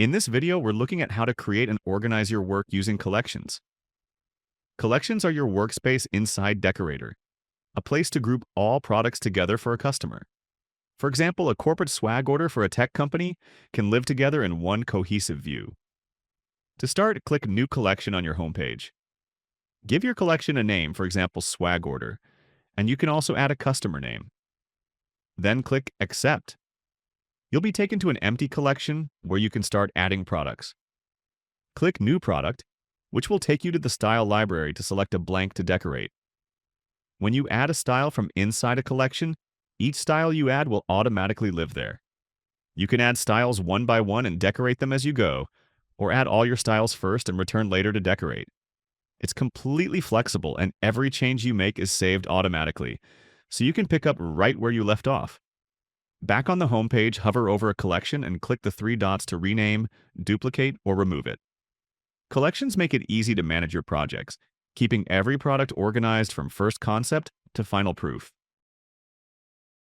In this video, we're looking at how to create and organize your work using collections. Collections are your workspace inside Decorator, a place to group all products together for a customer. For example, a corporate swag order for a tech company can live together in one cohesive view. To start, click New Collection on your homepage. Give your collection a name, for example, Swag Order, and you can also add a customer name. Then click Accept. You'll be taken to an empty collection where you can start adding products. Click New Product, which will take you to the Style library to select a blank to decorate. When you add a style from inside a collection, each style you add will automatically live there. You can add styles one by one and decorate them as you go, or add all your styles first and return later to decorate. It's completely flexible and every change you make is saved automatically, so you can pick up right where you left off. Back on the home page, hover over a collection and click the three dots to rename, duplicate, or remove it. Collections make it easy to manage your projects, keeping every product organized from first concept to final proof.